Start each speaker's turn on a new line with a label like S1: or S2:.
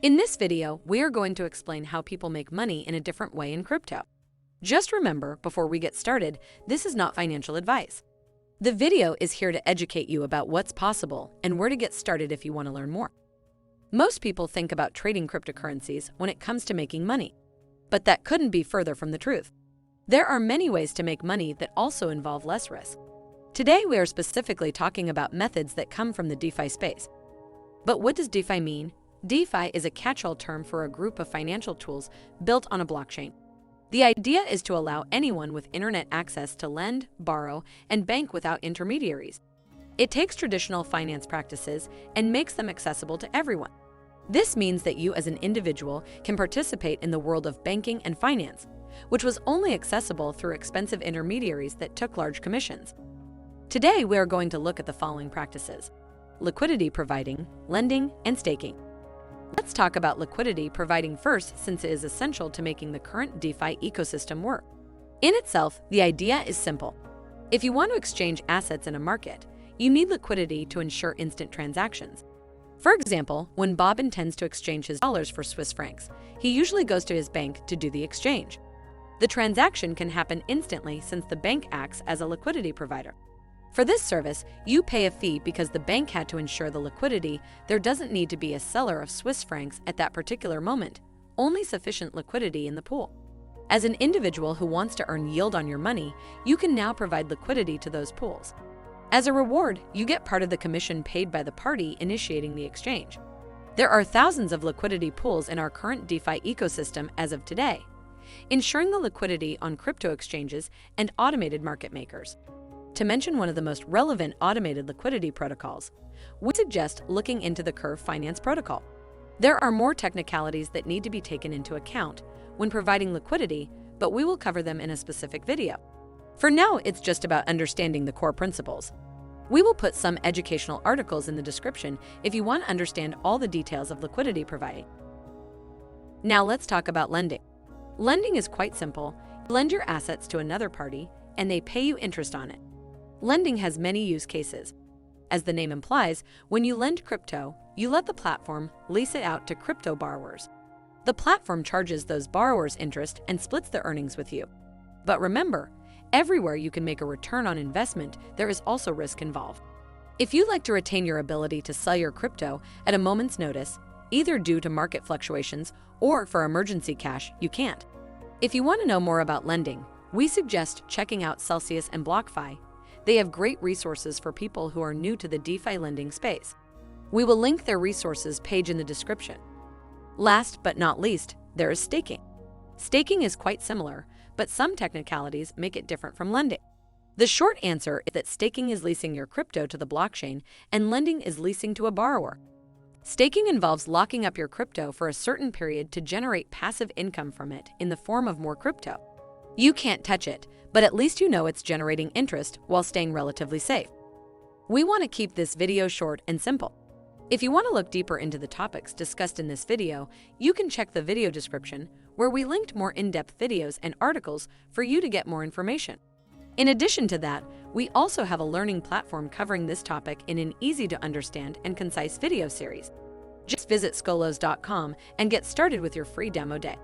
S1: In this video, we are going to explain how people make money in a different way in crypto. Just remember, before we get started, this is not financial advice. The video is here to educate you about what's possible and where to get started if you want to learn more. Most people think about trading cryptocurrencies when it comes to making money, but that couldn't be further from the truth. There are many ways to make money that also involve less risk. Today, we are specifically talking about methods that come from the DeFi space. But what does DeFi mean? DeFi is a catch-all term for a group of financial tools built on a blockchain. The idea is to allow anyone with internet access to lend, borrow, and bank without intermediaries. It takes traditional finance practices and makes them accessible to everyone. This means that you as an individual can participate in the world of banking and finance, which was only accessible through expensive intermediaries that took large commissions. Today, we are going to look at the following practices: liquidity providing, lending, and staking. Let's talk about liquidity providing first, since it is essential to making the current DeFi ecosystem work. In itself, the idea is simple. If you want to exchange assets in a market, you need liquidity to ensure instant transactions. For example, when Bob intends to exchange his dollars for Swiss francs, he usually goes to his bank to do the exchange. The transaction can happen instantly since the bank acts as a liquidity provider. For this service, you pay a fee because the bank had to ensure the liquidity. There doesn't need to be a seller of Swiss francs at that particular moment, only sufficient liquidity in the pool. As an individual who wants to earn yield on your money, you can now provide liquidity to those pools. As a reward, you get part of the commission paid by the party initiating the exchange. There are thousands of liquidity pools in our current DeFi ecosystem as of today, ensuring the liquidity on crypto exchanges and automated market makers. To mention one of the most relevant automated liquidity protocols, we suggest looking into the Curve Finance protocol. There are more technicalities that need to be taken into account when providing liquidity, but we will cover them in a specific video. For now, it's just about understanding the core principles. We will put some educational articles in the description if you want to understand all the details of liquidity providing. Now let's talk about lending. Lending is quite simple. You lend your assets to another party, and they pay you interest on it. Lending has many use cases. As the name implies, when you lend crypto, you let the platform lease it out to crypto borrowers. The platform charges those borrowers interest and splits the earnings with you. But remember, everywhere you can make a return on investment, there is also risk involved. If you like to retain your ability to sell your crypto at a moment's notice, either due to market fluctuations or for emergency cash, you can't. If you want to know more about lending, we suggest checking out Celsius and BlockFi. They have great resources for people who are new to the DeFi lending space. We will link their resources page in the description. Last but not least, there is staking. Staking is quite similar, but some technicalities make it different from lending. The short answer is that staking is leasing your crypto to the blockchain and lending is leasing to a borrower. Staking involves locking up your crypto for a certain period to generate passive income from it in the form of more crypto. You can't touch it, but at least you know it's generating interest while staying relatively safe. We want to keep this video short and simple. If you want to look deeper into the topics discussed in this video, you can check the video description where we linked more in-depth videos and articles for you to get more information. In addition to that, we also have a learning platform covering this topic in an easy-to-understand and concise video series. Just visit skolos.com and get started with your free demo day.